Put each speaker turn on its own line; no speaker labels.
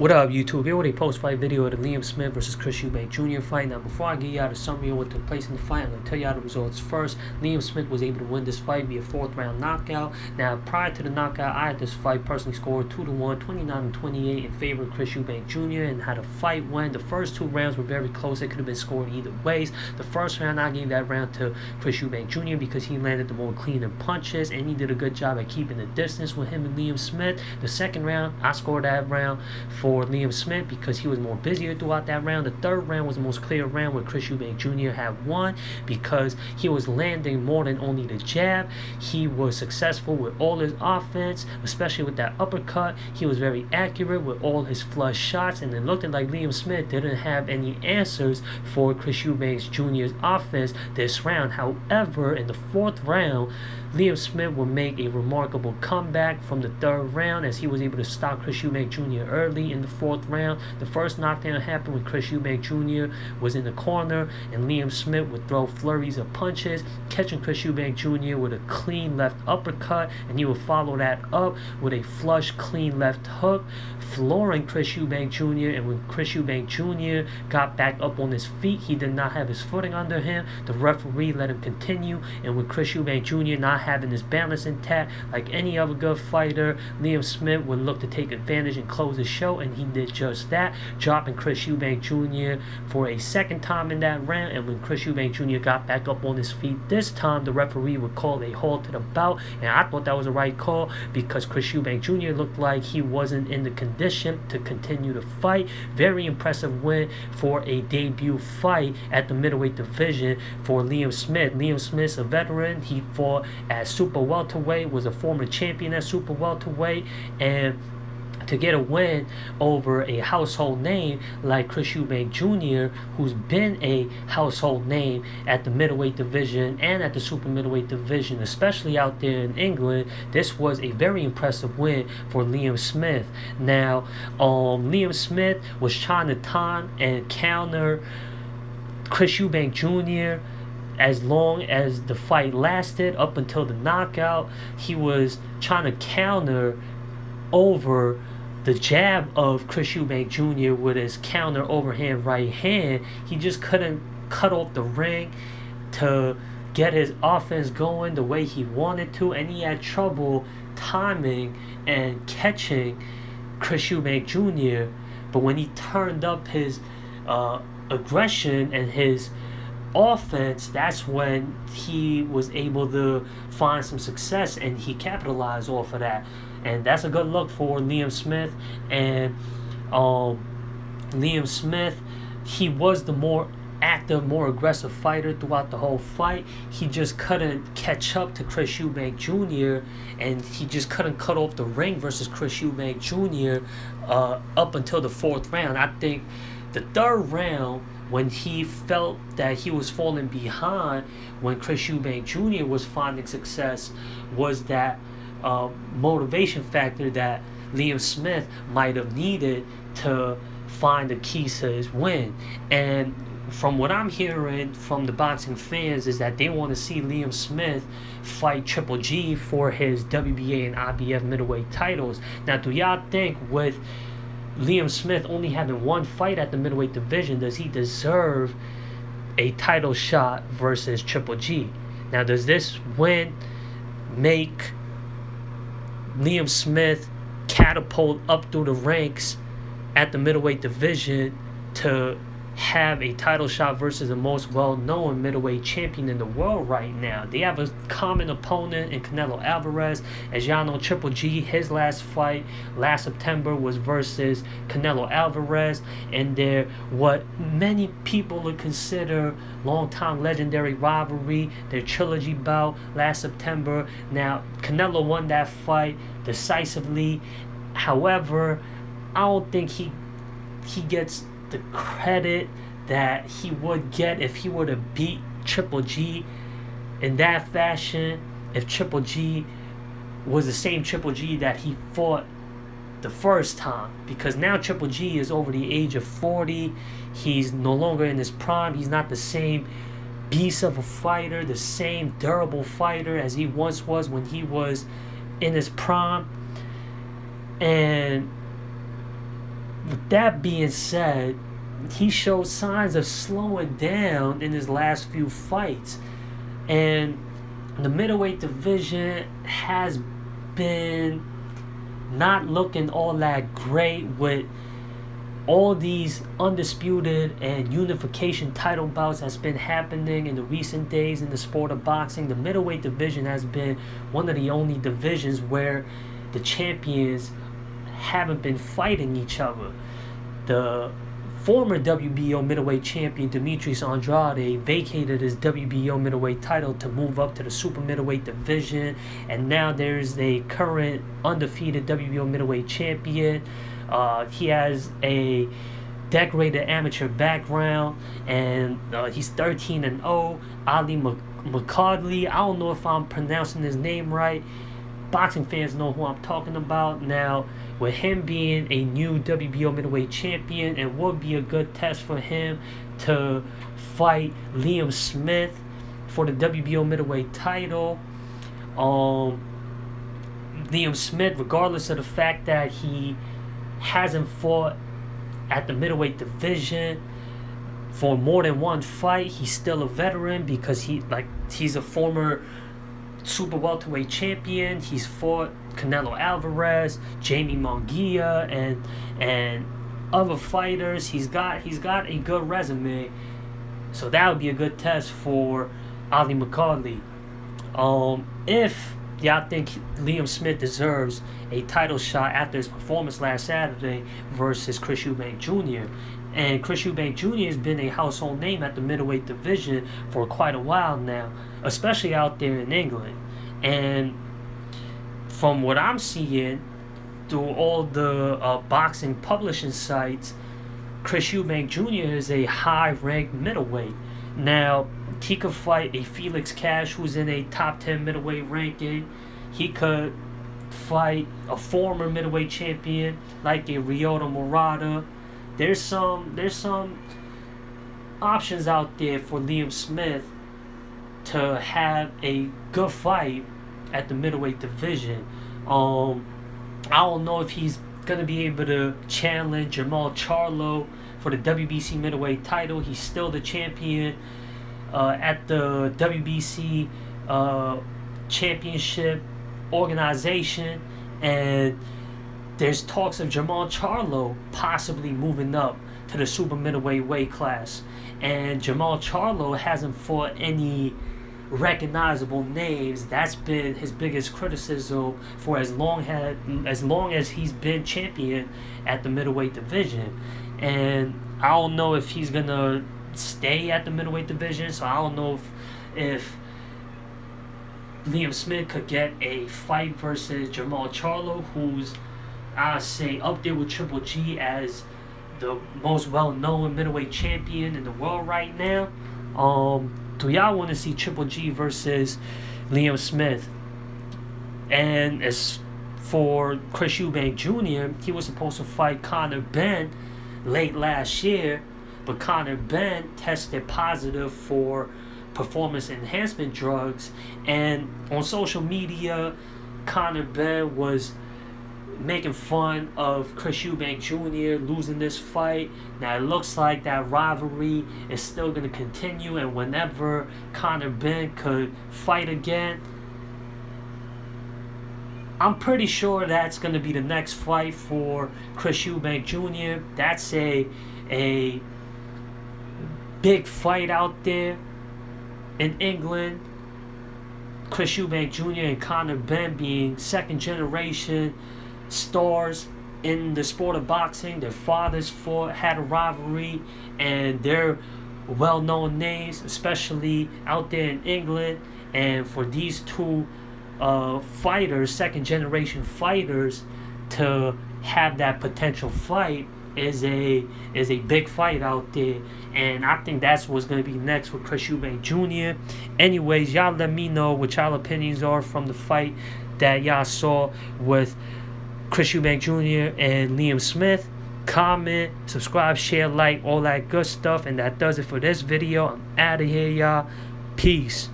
What up, YouTube? Here with a post-fight video of the Liam Smith versus Chris Eubank Jr. fight. Now, before I give y'all the summary of what took place in the fight, I'm going to tell y'all the results first. Liam Smith was able to win this fight via 4th-round knockout. Now, prior to the knockout, I had this fight personally scored 2-1, 29-28 in favor of Chris Eubank Jr. And how the fight went, the first 2 rounds were very close. It could have been scored either ways. The first round, I gave that round to Chris Eubank Jr. because he landed the more cleaner punches, and he did a good job at keeping the distance with him and Liam Smith. The second round, I scored that round for Liam Smith because he was more busier throughout that round. The third round was the most clear round where Chris Eubank Jr. had won because he was landing more than only the jab. He was successful with all his offense, especially with that uppercut. He was very accurate with all his flush shots, and it looked like Liam Smith didn't have any answers for Chris Eubank Jr.'s offense this round. However, in the 4th round, Liam Smith would make a remarkable comeback from the 3rd round as he was able to stop Chris Eubank Jr. early in the 4th round. The first knockdown happened when Chris Eubank Jr. was in the corner, and Liam Smith would throw flurries of punches, catching Chris Eubank Jr. with a clean left uppercut, and he would follow that up with a flush, clean left hook, flooring Chris Eubank Jr. And when Chris Eubank Jr. got back up on his feet, he did not have his footing under him. The referee let him continue, and with Chris Eubank Jr. not having his balance intact like any other good fighter, Liam Smith would look to take advantage and close the show, and he did just that, dropping Chris Eubank Jr. for a second time in that round. And when Chris Eubank Jr. got back up on his feet this time, the referee would call a halt to the bout, and I thought that was the right call because Chris Eubank Jr. looked like he wasn't in the condition to continue the fight. Very impressive win for a debut fight at the middleweight division for Liam Smith. Liam Smith's a veteran. He fought at super welterweight, was a former champion at super welterweight, and to get a win over a household name like Chris Eubank Jr., who's been a household name at the middleweight division and at the super middleweight division, especially out there in England, this was a very impressive win for Liam Smith. Now, Liam Smith was trying to time and counter Chris Eubank Jr. as long as the fight lasted up until the knockout. He was trying to counter over the jab of Chris Eubank Jr. with his counter overhand right hand. He just couldn't cut off the ring to get his offense going the way he wanted to, and he had trouble timing and catching Chris Eubank Jr. But when he turned up his aggression and his offense, that's when he was able to find some success, and he capitalized off of that. And that's a good look for Liam Smith. And Liam Smith, he was the more active, more aggressive fighter throughout the whole fight. He just couldn't catch up to Chris Eubank Jr., and he just couldn't cut off the ring versus Chris Eubank Jr. Up until the 4th round. I think the 3rd round, when he felt that he was falling behind, when Chris Eubank Jr. was finding success, was that motivation factor that Liam Smith might have needed to find the keys to his win. And from what I'm hearing from the boxing fans is that they want to see Liam Smith fight Triple G for his WBA and IBF middleweight titles. Now, do y'all think with Liam Smith only having 1 fight at the middleweight division, does he deserve a title shot versus Triple G? Now, does this win make Liam Smith catapult up through the ranks at the middleweight division to have a title shot versus the most well-known middleweight champion in the world right now? They have a common opponent in Canelo Alvarez. As y'all know, Triple G, his last fight last September was versus Canelo Alvarez, and they're what many people would consider long-time legendary rivalry, their trilogy bout last September. Now, Canelo won that fight decisively. However, I don't think he gets the credit that he would get if he were to beat Triple G in that fashion, if Triple G was the same Triple G that he fought the first time. Because now Triple G is over the age of 40. He's no longer in his prime. He's not the same beast of a fighter, the same durable fighter as he once was when he was in his prime. And with that being said, he showed signs of slowing down in his last few fights. And the middleweight division has been not looking all that great with all these undisputed and unification title bouts that's been happening in the recent days in the sport of boxing. The middleweight division has been one of the only divisions where the champions haven't been fighting each other. The former WBO middleweight champion Demetrius Andrade vacated his WBO middleweight title to move up to the super middleweight division, and now there's a current undefeated WBO middleweight champion. He has a decorated amateur background, and he's 13-0. Ali McCauley, I don't know if I'm pronouncing his name right. Boxing fans know who I'm talking about. Now, with him being a new WBO middleweight champion, it would be a good test for him to fight Liam Smith for the WBO middleweight title. Liam Smith, regardless of the fact that he hasn't fought at the middleweight division for more than one fight, he's still a veteran because he's a former super welterweight champion. He's fought Canelo Alvarez, Jamie Munguia, and other fighters. He's got a good resume, so that would be a good test for Ali McCauley. If y'all think Liam Smith deserves a title shot after his performance last Saturday versus Chris Eubank Jr. And Chris Eubank Jr. has been a household name at the middleweight division for quite a while now, especially out there in England. And from what I'm seeing through all the boxing publishing sites, Chris Eubank Jr. is a high-ranked middleweight. Now, he could fight a Felix Cash who's in a top 10 middleweight ranking. He could fight a former middleweight champion like a Ryota Murata. There's some options out there for Liam Smith to have a good fight at the middleweight division. I don't know if he's gonna be able to challenge Jamal Charlo for the WBC middleweight title. He's still the champion at the WBC championship organization, and there's talks of Jamal Charlo possibly moving up to the super middleweight weight class. And Jamal Charlo hasn't fought any recognizable names. That's been his biggest criticism for as long as he's been champion at the middleweight division. And I don't know if he's gonna stay at the middleweight division, so I don't know if Liam Smith could get a fight versus Jamal Charlo, who's, I'd say, up there with Triple G as the most well-known middleweight champion in the world right now. Do y'all want to see Triple G versus Liam Smith? And as for Chris Eubank Jr., he was supposed to fight Conor Benn late last year, but Conor Benn tested positive for performance enhancement drugs, and on social media, Conor Benn was making fun of Chris Eubank Jr. losing this fight. Now it looks like that rivalry is still going to continue, and whenever Conor Benn could fight again, I'm pretty sure that's going to be the next fight for Chris Eubank Jr. That's a big fight out there in England. Chris Eubank Jr. and Conor Benn being second generation stars in the sport of boxing. Their fathers had a rivalry, and they're well-known names, especially out there in England. And for these two fighters, second generation fighters, to have that potential fight is a big fight out there. And I think that's what's going to be next with Chris Eubank Jr. Anyways, y'all let me know what y'all opinions are from the fight that y'all saw with Chris Eubank Jr. and Liam Smith. Comment, subscribe, share, like, all that good stuff. And that does it for this video. I'm out of here, y'all. Peace.